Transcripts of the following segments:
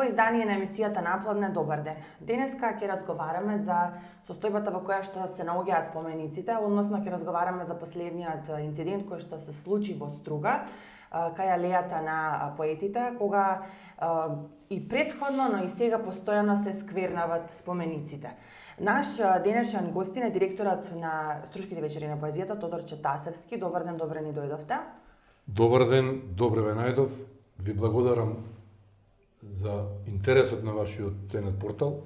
ново издание на емисијата Наплодна. Добар ден. Денеска ќе разговараме за состојбата во која што се наоѓаат спомениците, односно ќе разговараме за последниот инцидент кој што се случи во Струга, кај алејата на поетите, кога и претходно, но и сега постојано се сквернават спомениците. Наш денешен гостин е директорот на Струшките вечери на поезијата Тодор Четасевски. Добар ден, добре ни дојдовте. Добар ден, добре ве најдов. Ви благодарам за интересот на вашиот ценет портал,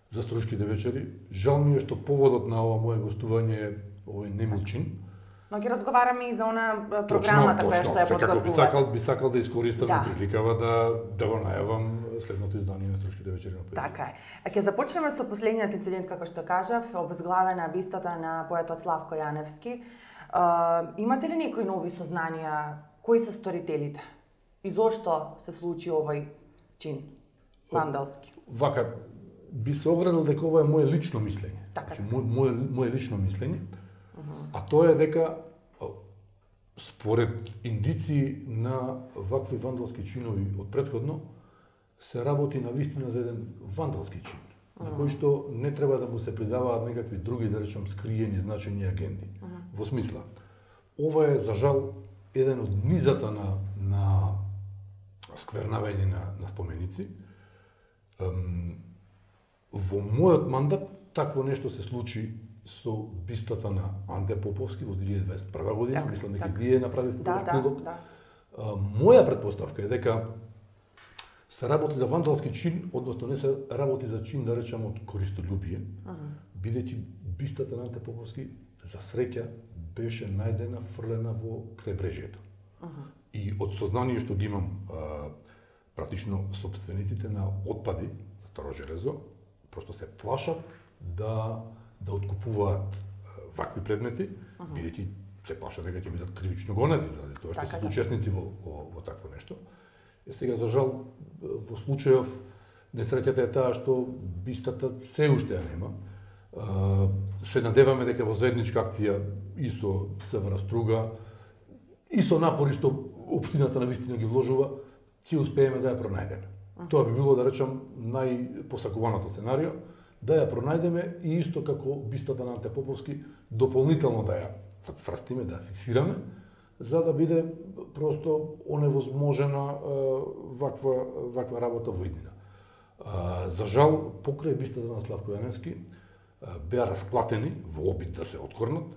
за Струшките вечери. Жал ми е што поводот на ова мое гостување е овој немил чин. Но ќе разговараме и за она програмата која што ја подготвувате. Би сакал да искористам приликава да го најавам следното издание на Струшките вечери на поезијата. Така е. А ќе започнеме со последниот инцидент, како што кажав, обезглавена бистата на поетот Славко Јаневски. Имате ли некои нови сознанија кои се сторителите и зошто се случи овој чин вандалски? Вака, би се оградил дека ова е моје лично мислење. Така. Значи, моје лично мислење. А тоа е дека според индици на вакви вандалски чинови од претходно се работи на вистина за еден вандалски чин, на кој што не треба да му се придаваат некакви други, да речем, скриени значења и агенди. Во смисла, ова е за жал еден од низата на сквернавање на споменици. Во мојот мандат такво нешто се случи со бистата на Анде Поповски во 2021 година, мислам дека вие направивте прилог. Моја претпоставка е дека се работи за вандалски чин, односно не се работи за чин, да речам, од користолюбие, бидејќи бистата на Анде Поповски за среќа беше најдена фрлена во кребрежјето. И од сознание што ги имам практично собствениците на отпади за Старо Железо, просто се плашат да откупуваат вакви предмети, бидејќи се плашат дека ќе бидат кривично гонети заради тоа што се соучесници во такво нешто. Сега, за жал, во случајов несреќата е таа што бистата се уште ја нема. Се надеваме дека во заедничка акција и со СВР Струга, и со напори што општината на вистина ги вложува, ќе успееме да ја пронајдеме. Тоа би било, да речам, најпосакуваното сценарио, да ја пронајдеме и исто како бистата на Анте Поповски, дополнително да ја фрстиме, да ја фиксираме, за да биде просто оневозможена ваква работа во иднина. За жал, покрај бистата на Славко Јаневски, беа расплатени во обид да се откорнат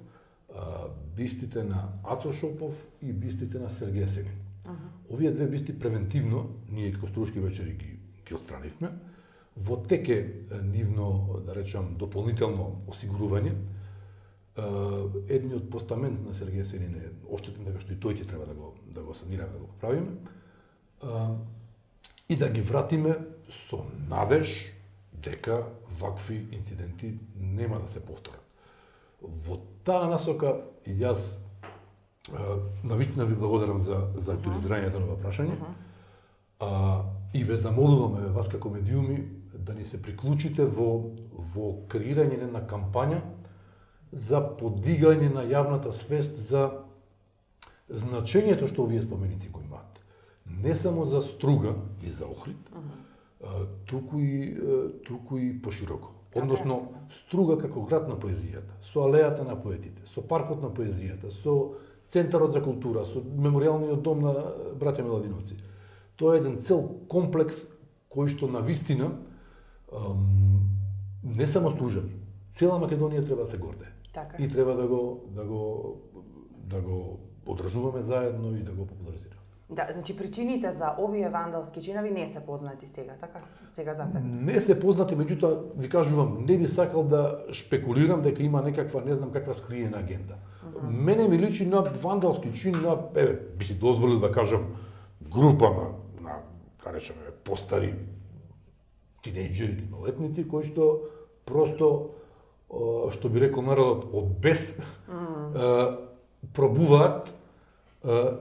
бистите на Ацо Шопов и бистите на Сергеј Сенин. Овие две бисти превентивно, ние како Струшки вечери ги отстранивме. Во теке нивно, да речам, дополнително осигурување. Едниот постамент на Сергеј Сенин е оштетен, дека што и тој ќе треба да го санираме, да го поправиме. И да ги вратиме со надеж дека вакви инциденти нема да се повторат. Во таа насока и јас навистина ви благодарам за актуализирањето на ова прашање. И ве замолуваме вас како медиуми да ни се приклучите во креирање на кампања за подигање на јавната свест за значењето што овие споменици го имаат. Не само за Струга и за Охрид, туку и пошироко. Односно, Струга како град на поезијата, со алејата на поетите, со паркот на поезијата, со Центарот за култура, со Меморијалниот дом на браќа Миладиновци. Тоа е еден цел комплекс кој што на вистина не само Стружани, цела Македонија треба да се гордее. И треба да го одржуваме заедно и да го популаризираме. Да, значи причините за овие вандалски чинови не се познати сега, така? Сега за сега. Не се познати, меѓутоа ви кажувам, не би сакал да шпекулирам дека има некаква, не знам каква скриена агенда. Мене ми личи на вандалски чин, би си дозволил да кажам, група на да речеме, постари тинејџери или малетници, кои што просто, што би рекол народот, од бес пробуваат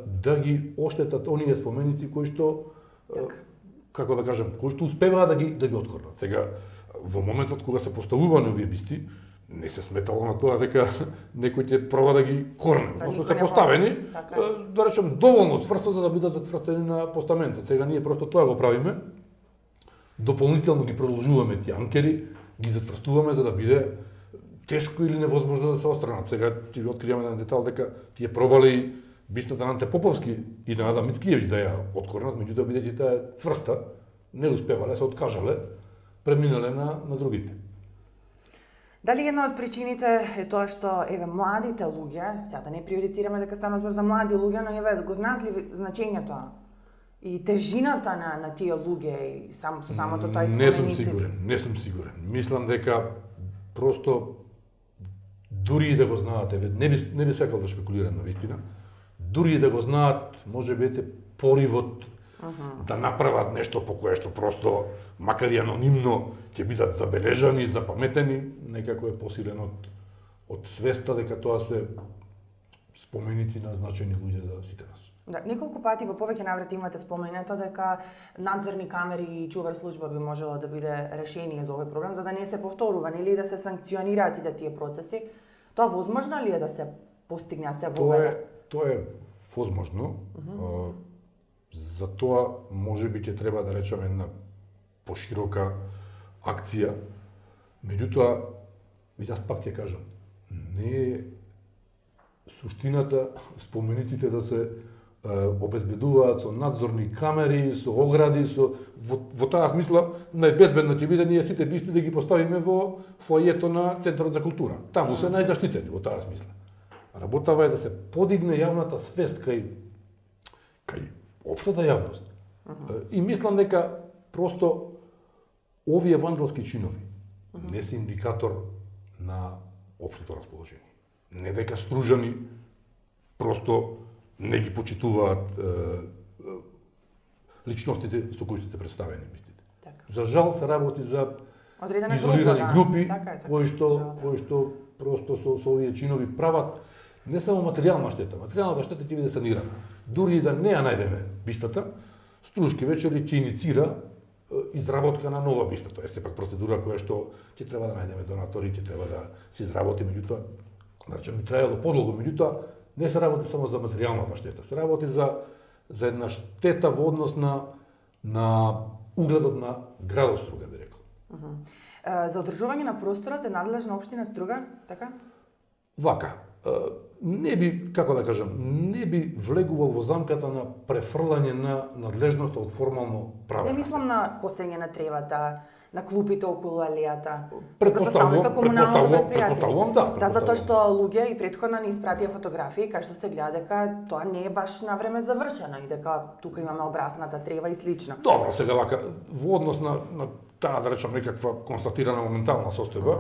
да ги оштетат оние споменици кои што, како да кажам, кои што успеваат да ги откорнат. Сега, во моментот кога се поставувани овие бисти, не се сметало на тоа дека некој ќе проба да ги корне. Односно се поставени, да речем, доволно цврсто за да бидат затврстени на постаментот. Сега ние просто тоа го правиме. дополнително ги продолжуваме тие анкери, ги зацврстуваме за да биде тешко или невозможно да се отстранат. Сега ти ви откриваме еден детал дека тие пробали бистата на Анте Поповски и на Адам Мицкиевич да ја откорнат, меѓутоа бидејќи таа е цврста, не успевале, се откажале, преминале на другите. Дали една од причините е тоа што еве младите луѓе, сега да не приорицираме дека станува збор за млади луѓе, но еве го знаат ли значењето и тежината на тие луѓе и со самото тоа испомениците? Не сум сигурен. Мислам дека просто дури и да го знаат, не би сакал да шпекулирам на вистина, дури и да го знаат, може би поривот да направат нешто по кое што просто, макар и анонимно, ќе бидат забележани, запаметени, некако е посилен од свеста дека тоа се споменици на значени луѓе за сите нас. Да, неколку пати во повеќе наврати имате споменето дека надзорни камери и чувар служба би можело да биде решение за овој проблем, за да не се повторува, или да се санкционираат сите тие процеси. Тоа возможно ли е да се постигне, се воведе? Тоа е возможно. За тоа можеби ќе треба да речеме една поширока акција. Меѓутоа, јас пак ќе кажам, не е суштината спомениците да се обезбедуваат со надзорни камери, со огради, во таа смисла најбезбедно ќе биде ние сите бисти да ги поставиме во фојето на Центарот за култура. Таму се најзаштитени во таа смисла. Работава е да се подигне јавната свест кај општата јавност. И мислам дека просто овие вандалски чинови не се индикатор на општото расположение. Не дека стружани просто не ги почитуваат личностите со кои сте представени бистите. За жал се работи за изолирани групи кои што просто со овие чинови прават не само материјална штета, материјалната штета ќе биде санирана. Дури и да не ја најдеме бистата, Струшки вечери ќе иницира изработка на нова биста. Тоа е сепак процедура која што ќе треба да најдеме донатори, ќе треба да се изработи, меѓутоа, значи ми траело подолго, меѓутоа не се работи само за материјалната штета, се работи за една штета во однос на угледот на градот Струга, би рекол. За одржување на просторот е надлежна општина Струга, така? Вака, не би, како да кажам, не би влегувал во замката на префрлање на надлежноста од формално право. Не мислам на косење на тревата, на клупите околу алијата. Предпоставувам, да. Да, затоа што луѓе и претходно ни испратија фотографии кај што се гледа дека тоа не е баш на време завршено и дека тука имаме обрасната трева и слично. Добро, сега вака, во однос на таа, да речам, некаква констатирана моментална состојба,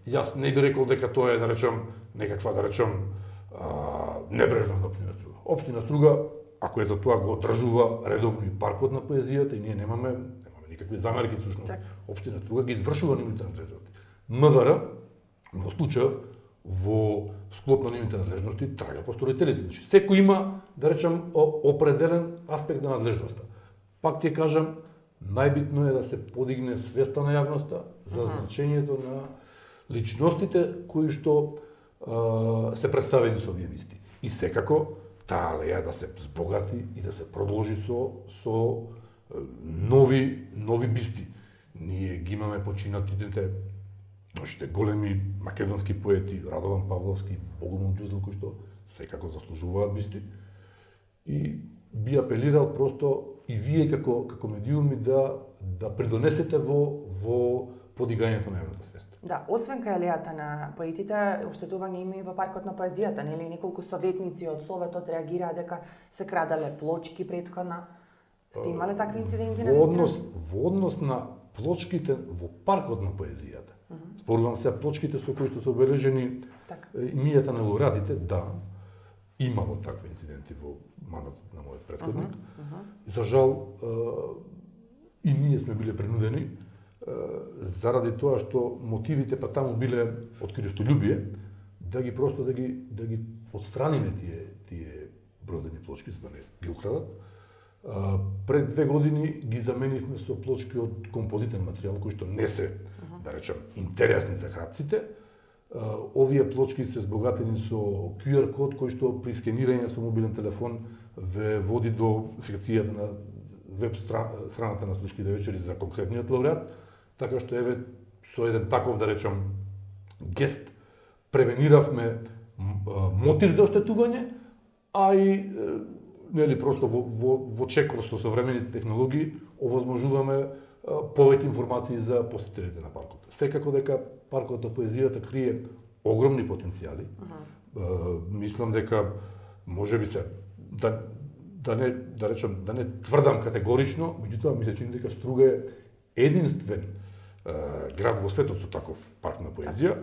јас не би рекол дека тоа е, да речам, некаква, да речам, небрежност на општина Струга. Општина Струга, ако е за тоа, го одржува редовно и паркот на поезијата и ние немаме никакви замерки, всушност. Општина Струга ги извршува нивните надлежности. МВР, во случајов, во склоп на нивните надлежности, трага по сторителите. Значи, секој има, да речам, определен аспект на надлежноста. Пак ти кажам, најбитно е да се подигне свеста на јавноста за значењето на личностите кои што се представени со овие бисти. И секако, таа алеја да се збогати и да се продолжи со нови бисти. Ние ги имаме починатите нашите големи македонски поети, Радован Павловски, Богомил Ѓузел, кои што секако заслужуваат бисти. И би апелирал просто и вие како медиуми да придонесете во подигањето на јавната свест. Да, освен кај алејата на поетите, оштетување има и во паркот на поезијата, нели? Неколку советници од Советот реагираа дека се крадале плочки претходно. Сте имале такви инциденти на вистина? Во однос на плочките во паркот на поезијата. Спорувам се плочките со кои што се обележени имињата на лауреатите, да, имало такви инциденти во мандатот на мојот претходник. За жал и ние сме биле принудени заради тоа што мотивите па таму биле од користолюбие, да ги отстраниме тие брозени плочки за да не ги украдат. Пред 2 години ги заменивме со плочки од композитен материјал кои што не се, да речем, интересни за градците. Овие плочки се збогатени со QR код кој што при скенирање со мобилен телефон ве води до секцијата на веб страната на Струшките вечери за конкретниот лауреат, така што еве со еден таков, да речам, гест превениравме мотив за оштетување, а и нели просто во чекор со современите технологии овозможуваме повеќе информации за посетителите на паркот. Секако дека паркот на поезијата крие огромни потенцијали. Мислам дека можеби се да не тврдам категорично, меѓутоа ми се чини дека Струга е единствен град во светот со таков парк на поезија,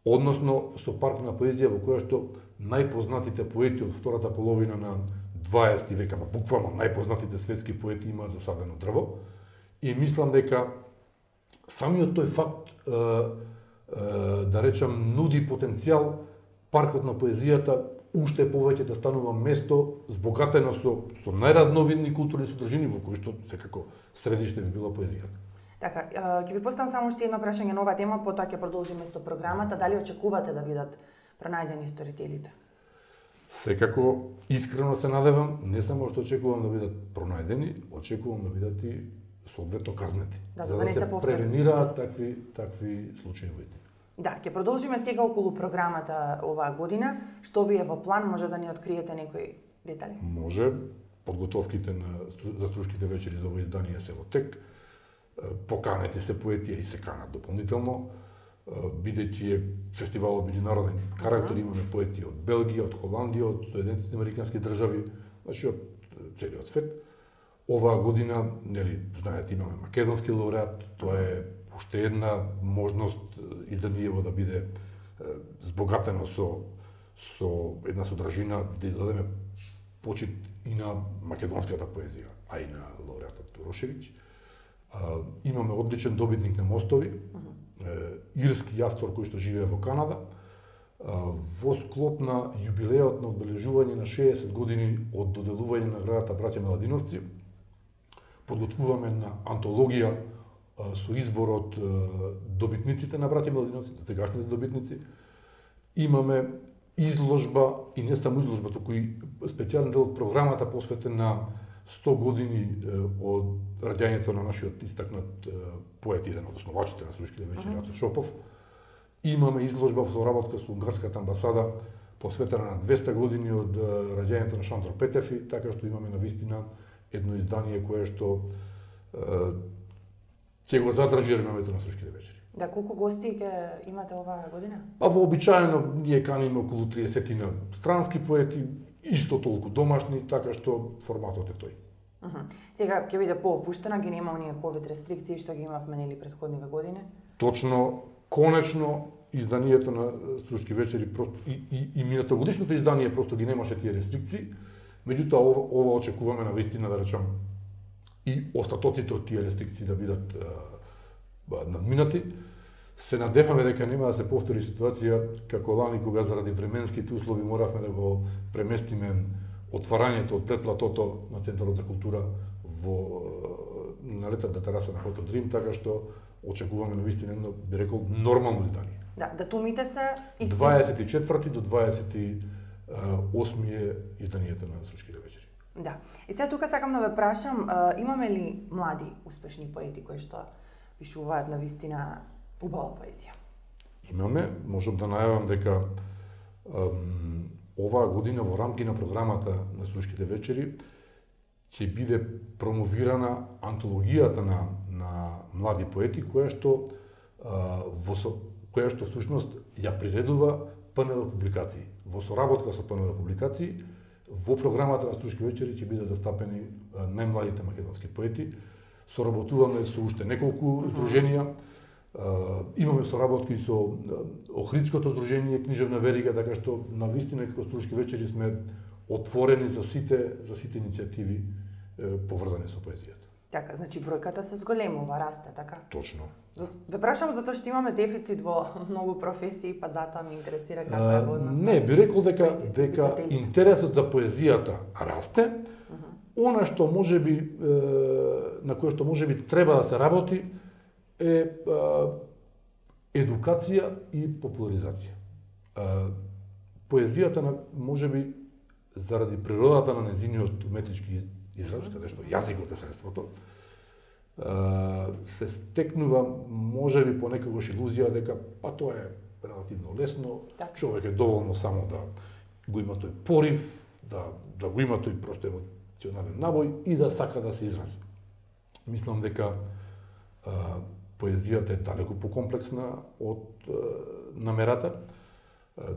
односно со парк на поезија во која што најпознатите поети од втората половина на 20 век, ама буквално најпознатите светски поети има засадено дрво. И мислам дека самиот тој факт, да речам, нуди потенцијал паркот на поезијата уште повеќе да станува место збогатено со најразновидни културни содржини, во кои што секако средиште би било поезијата. Така, ќе ви поставам само уште едно прашање на оваа тема, потоа ќе продолжиме со програмата. Дали очекувате да бидат пронајдени сторителите? Секако, искрено се надевам, не само што очекувам да бидат пронајдени, очекувам да бидат и соодветно казнети. За да се превенираат такви случаи во иднина. Да, ќе продолжиме сега околу програмата оваа година. Што ви е во план, може да ни откриете некои детали? Може. Подготовките за Струшките вечери за ова издание се во тек. Поканети се поети и се канат дополнително. Бидејќи е фестивалот меѓународен карактер, имаме поети од Белгија, од Холандија, од Соединетите американски држави, значи од целиот свет. Оваа година, нели, знаете, имаме македонски лауреат, тоа е уште една можност изданиево да биде збогатено со една содржина, да дадеме почит и на македонската поезија, а и на лауреатот Урошевиќ. Имаме одличен добитник на мостови, ирски автор кој што живее во Канада. Во склоп на јубилеот на одбележување на 60 години од доделување на наградата Браќа Миладиновци, подготвуваме на антологија со избор од добитниците на Браќа Миладиновци, сегашните добитници. Имаме изложба, и не само изложба, туку и специјален дел од програмата посветен на 100 години од раѓањето на нашиот истакнат поет, еден од основачите на Струшките вечери, Ацо Шопов. Имаме изложба во соработка со унгарската амбасада посветена на 200 години од раѓањето на Шандор Петефи, така што имаме навистина едно издание кое што ќе го задржи реномето на Струшките вечери. Да, колку гости ќе имате оваа година? Па вообичаено ние каниме околу 30 странски поети, исто толку домашни, така што форматот е тој. Сега ќе биде поопуштена, ги нема оние ковид рестрикции што ги имавме нели претходниве години? Точно, конечно изданието на Струшки вечери просто и минатогодишното издание просто ги немаше тие рестрикции. Меѓутоа ова очекуваме на вистина, да речам, и остатоците од тие рестрикции да бидат надминати. Се надеваме дека нема да се повтори ситуација како лани, кога заради временските услови моравме да го преместиме отварањето од предплатото на Центарот за култура на летната тераса на Хотел Дрим, така што очекуваме навистина едно, би рекол, нормално издание. Да, датумите се 24 до 28 е изданието на Струшките вечери. Да. И сега тука сакам да ве прашам, имаме ли млади успешни поети кои што пишуваат навистина убава поезија? Имаме, можам да најавам дека оваа година во рамки на програмата на Струшките вечери ќе биде промовирана антологијата на млади поети која што всушност ја приредува ПНВ публикации. Во соработка со ПНВ публикации во програмата на Струшки вечери ќе биде застапени најмладите македонски поети. Соработуваме со уште неколку здруженија. Имаме соработки со Охридското здружение Книжевна верига, така што навистина како Струшки вечери сме отворени за сите иницијативи поврзани со поезијата. Така, значи бројката се зголемува, расте, така? Точно. Ве прашам затоа што имаме дефицит во многу професии, па затоа ме интересира како е однос. Не, би рекол дека интересот за поезијата расте. Она што можеби на кое што можеби треба да се работи е едукација и популаризација. Поезијата можеби заради природата на незиниот уметнички израз, каде што јазикот е средството, се стекнува можеби понекогаш илузија дека па тоа е релативно лесно, човек е доволно само да го има тој порив, да го има тој просто емоционален набој и да сака да се изрази. Мислам дека поезијата е далеку покомплексна од намерата,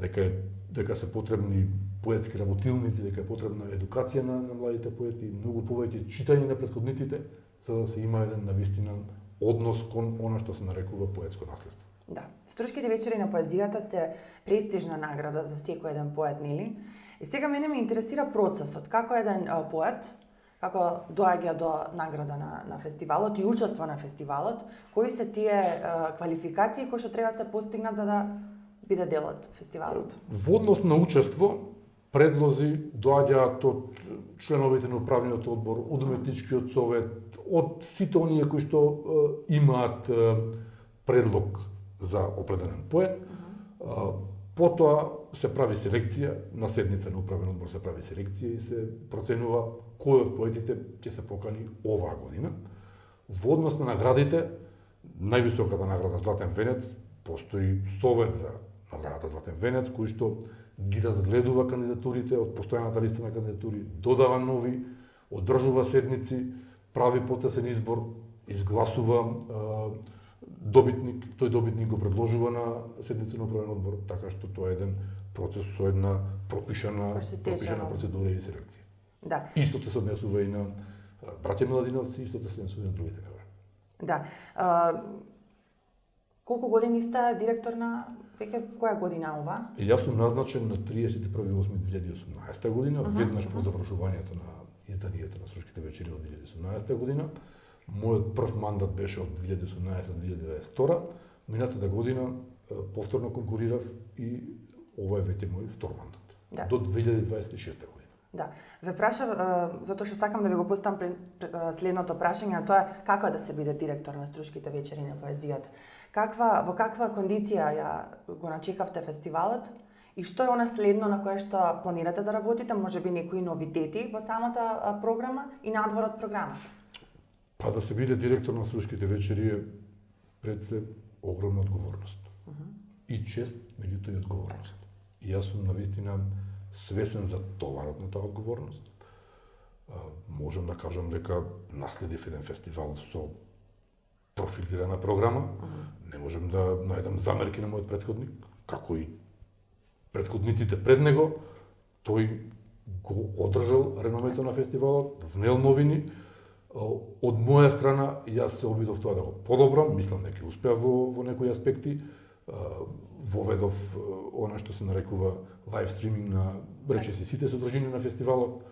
дека се потребни поетски работилници, дека е потребна едукација на младите поети, многу повеќе читање на претходниците, за да се има еден навистина однос кон она што се нарекува поетско наследство. Да. Струшките вечери на поезијата се престижна награда за секој еден поет, нели? И сега мене ме интересира процесот, како еден поет, како доаѓа до награда на фестивалот и учества на фестивалот, кои се тие квалификации кои што треба да се постигнат за да биде дел од фестивалот? Во однос на учество, предлози доаѓаат од членовите на управниот одбор, од уметничкиот совет, од сите оние кои што имаат предлог за определен поет. Потоа се прави селекција, на седница на управен одбор се прави селекција и се проценува кој од поетите ќе се покани оваа година. Во однос на наградите, највисоката награда Златен венец, постои совет за наградата Златен венец, кој што ги разгледува кандидатурите од постојаната листа на кандидатури, додава нови, одржува седници, прави потесен избор, изгласува добитник, тој добитник го предложува на седница на управен одбор, така што тоа е еден процес со една пропишана процедура и селекција. Да. Истото се однесува и на браќа Миладиновци, истото се однесува и на другите награди. Да. Колку години сте директор на веќе која година ова? Јас сум назначен на 31.8.2018 година, веднаш по завршувањето на изданието на Струшките вечери од 2018 година. Мојот прв мандат беше од 2018 до 2022. Минатата година повторно конкурирав и ова е веќе мој втор мандат. Да. До 2026 година. Да. Ве прашав, затоа што сакам да ви го поставам следното прашање, тоа е како е да се биде директор на Струшките вечери на поезијата. Во каква кондиција ја го начекавте фестивалот и што е она следно на кое што планирате да работите, можеби некои новитети во самата програма и надвор од програмата? Па да се биде директор на Струшките вечери е пред се огромна одговорност. И чест, меѓутоа и одговорност. И јас сум навистина свесен за товарот на таа одговорност. Можам да кажам дека наследив еден фестивал со профилирана програма. Не можам да најдам замерки на мојот претходник, како и претходниците пред него. Тој го одржал реномето на фестивалот, внел новини. Од моја страна, јас се обидов тоа да го подобрам, мислам дека успеав во некои аспекти. Воведов она што се нарекува лайв стриминг на речиси сите содржини на фестивалот,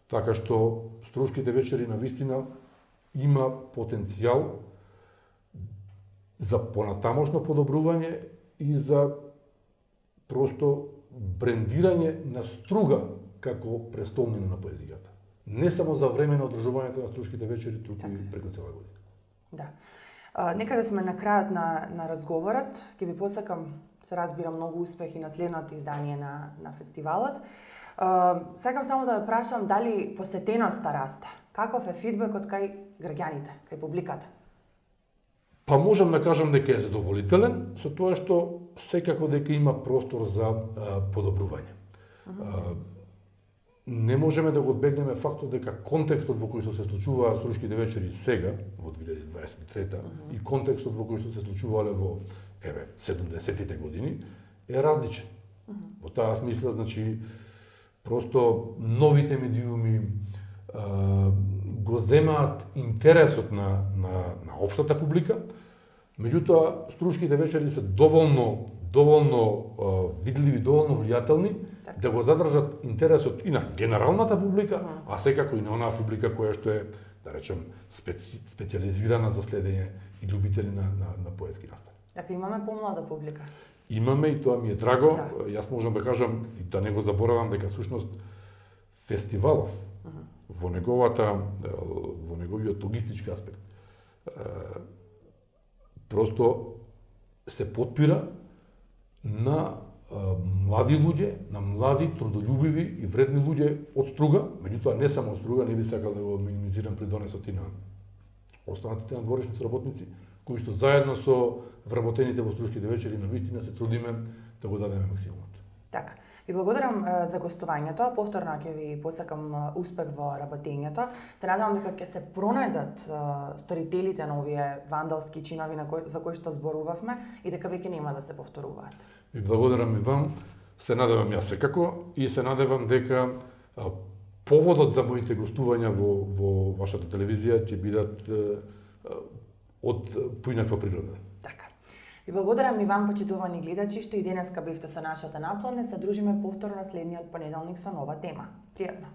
така што Струшките вечери на вистина има потенцијал за понатамошно подобрување и за просто брендирање на Струга како престолнина на поезијата. Не само за време на одржувањето на Струшките вечери, туку и преку цела година. Да. Некаде сме на крајот на разговорот. Ќе ви посакам, се разбира, многу успехи на следното издание на фестивалот. Сакам само да ве прашам дали посетеноста расте. Каков е фидбекот кај граѓаните, кај публиката? Па можам да кажам дека е задоволителен, со тоа што секако дека има простор за подобрување. Не можеме да го одбегнеме фактот дека контекстот во кој што се случуваа Струшките вечери сега, во 2023 и контекстот во кој што се случувале во 70-тите години, е различен. Во таа смисла, значи, просто новите медиуми го земаат интересот на општата публика, меѓутоа Струшките вечери се доволно видливи, доволно влијателни да го задржат интересот и на генералната публика, а секако и на онаа публика која што е, да речем, специјализирана за следење и љубители на поетски настани. Така имаме помлада публика. Имаме и тоа ми е драго. Јас можам да кажам и да не го заборавам дека всушност фестивалов во неговиот логистички аспект просто се потпира на млади луѓе, на млади, трудолюбиви и вредни луѓе од Струга, меѓутоа не само од Струга, не би сакал да го минимизирам придонесот и на останатите надворешни работници, кои што заедно со вработените во Струшките вечери на вистина се трудиме да го дадеме максимумот. Така. Ви благодарам за гостувањето, повторно ќе ви посакам успех во работењето. Се надевам дека ќе се пронајдат сторителите на овие вандалски чинови за кои што зборувавме и дека веќе нема да се повторуваат. Ви благодарам и вам. Се надевам јас секако и се надевам дека поводот за моите гостувања во вашата телевизија ќе бидат од поинаква природа. Така. Ви благодарам и вам, почитувани гледачи, што и денеска бевте со нашата наплона. Се дружиме повторно следниот понеделник со нова тема. Пријатно!